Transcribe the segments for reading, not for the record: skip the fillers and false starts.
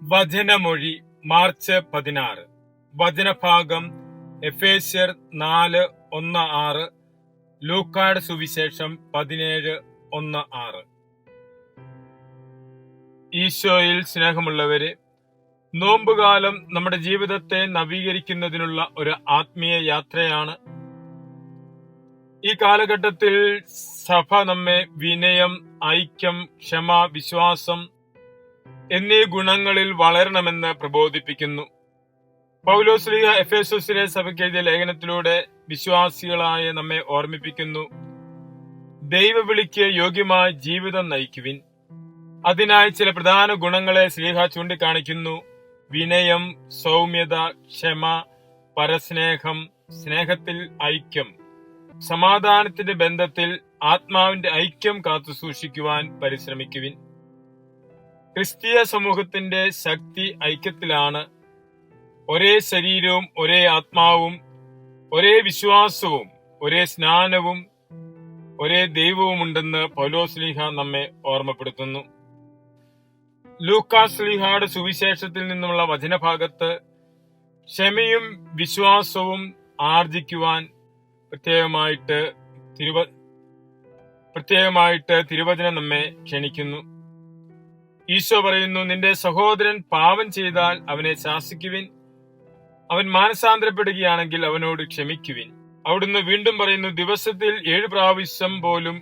വചനമൊഴി March 16. വചനഭാഗം എഫേസ്യർ 4:1-6, ലൂക്കായുടെ സുവിശേഷം 17:1-6. ഈശോയിൽ സ്നേഹമുള്ളവരെ, നോമ്പുകാലം നമ്മുടെ ജീവിതത്തെ നവീകരിക്കുന്നതിനുള്ള ഒരു ആത്മീയ യാത്രയാണ്. ഈ കാലഘട്ടത്തിൽ സഭ നമ്മെ വിനയം, ഐക്യം, ക്ഷമ, വിശ്വാസം എന്നീ ഗുണങ്ങളിൽ വളരണമെന്ന് പ്രബോധിപ്പിക്കുന്നു. പൗലോസ്ലീഹ എഫേസോസിലെ സഭയ്ക്ക് എഴുതിയ ലേഖനത്തിലൂടെ വിശ്വാസികളായ നമ്മെ ഓർമ്മിപ്പിക്കുന്നു: ദൈവവിളിക്ക് യോഗ്യമായ ജീവിതം നയിക്കുവിൻ. അതിനായി ചില പ്രധാന ഗുണങ്ങളെ സ്ലീഹ ചൂണ്ടിക്കാണിക്കുന്നു: വിനയം, സൗമ്യത, ക്ഷമ, പരസ്നേഹം, സ്നേഹത്തിൽ ഐക്യം, സമാധാനത്തിന്റെ ബന്ധത്തിൽ ആത്മാവിന്റെ ഐക്യം കാത്തു സൂക്ഷിക്കുവാൻ പരിശ്രമിക്കുവിൻ. ക്രിസ്തീയ സമൂഹത്തിന്റെ ശക്തി ഐക്യത്തിലാണ്. ഒരേ ശരീരവും ഒരേ ആത്മാവും ഒരേ വിശ്വാസവും ഒരേ സ്നാനവും ഒരേ ദൈവവും ഉണ്ടെന്ന് പൗലോസ്ലീഹ നമ്മെ ഓർമ്മപ്പെടുത്തുന്നു. ലൂക്കാസ്ലീഹയുടെ സുവിശേഷത്തിൽ നിന്നുള്ള വചനഭാഗത്ത് ക്ഷമയും വിശ്വാസവും ആർജിക്കുവാൻ പ്രത്യേകമായിട്ട് തിരുവചനം നമ്മെ ക്ഷണിക്കുന്നു. ഈശോ പറയുന്നു: നിന്റെ സഹോദരൻ പാപം ചെയ്താൽ അവനെ ശാസിക്കുവിൻ, അവൻ മാനസാന്തരപ്പെടുകയാണെങ്കിൽ അവനോട് ക്ഷമിക്കുവിൻ. അവിടുന്ന് വീണ്ടും പറയുന്നു: ദിവസത്തിൽ 7 പ്രാവശ്യം പോലും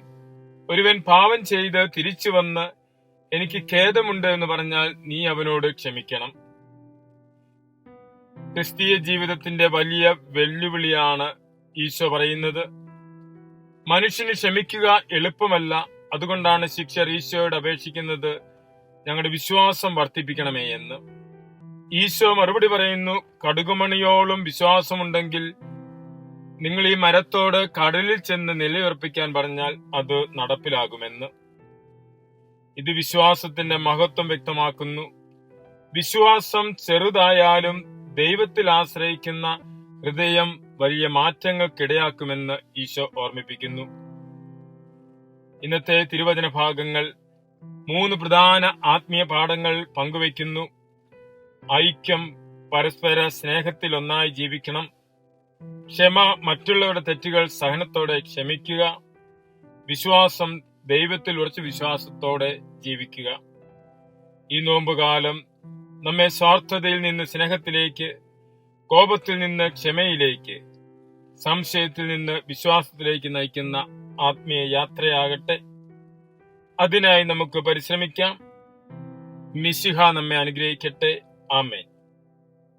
ഒരുവൻ പാപം ചെയ്ത് തിരിച്ചു വന്ന് എനിക്ക് ഖേദമുണ്ട് എന്ന് പറഞ്ഞാൽ നീ അവനോട് ക്ഷമിക്കണം. ക്രിസ്തീയ ജീവിതത്തിന്റെ വലിയ വെല്ലുവിളിയാണ് ഈശോ പറയുന്നത്. മനുഷ്യന് ക്ഷമിക്കുക എളുപ്പമല്ല. അതുകൊണ്ടാണ് ശിഷ്യർ ഈശോയോട് അപേക്ഷിക്കുന്നത്: ഞങ്ങളുടെ വിശ്വാസം വർദ്ധിപ്പിക്കണമേ എന്ന്. ഈശോ മറുപടി പറയുന്നു: കടുകുമണിയോളം വിശ്വാസമുണ്ടെങ്കിൽ നിങ്ങൾ ഈ മരത്തോട് കടലിൽ ചെന്ന് നിലയുറപ്പിക്കാൻ പറഞ്ഞാൽ അത് നടപ്പിലാകുമെന്ന്. ഇത് വിശ്വാസത്തിന്റെ മഹത്വം വ്യക്തമാക്കുന്നു. വിശ്വാസം ചെറുതായാലും ദൈവത്തിൽ ആശ്രയിക്കുന്ന ഹൃദയം വലിയ മാറ്റങ്ങൾക്കിടയാക്കുമെന്ന് ഈശോ ഓർമ്മിപ്പിക്കുന്നു. ഇന്നത്തെ തിരുവചന ഭാഗങ്ങൾ 3 പ്രധാന ആത്മീയ പാഠങ്ങൾ പങ്കുവയ്ക്കുന്നു. ഐക്യം, പരസ്പര സ്നേഹത്തിൽ ഒന്നായി ജീവിക്കണം. ക്ഷമ, മറ്റുള്ളവരുടെ തെറ്റുകൾ സഹനത്തോടെ ക്ഷമിക്കുക. വിശ്വാസം, ദൈവത്തിൽ ഉറച്ച വിശ്വാസത്തോടെ ജീവിക്കുക. ഈ നോമ്പുകാലം നമ്മെ സ്വാർത്ഥതയിൽ നിന്ന് സ്നേഹത്തിലേക്ക്, കോപത്തിൽ നിന്ന് ക്ഷമയിലേക്ക്, സംശയത്തിൽ നിന്ന് വിശ്വാസത്തിലേക്ക് നയിക്കുന്ന ആത്മീയ യാത്രയാകട്ടെ. അതിനായി നമുക്ക് പരിശ്രമിക്കാം. മിശിഹ നമ്മെ അനുഗ്രഹിക്കട്ടെ. ആമേൻ.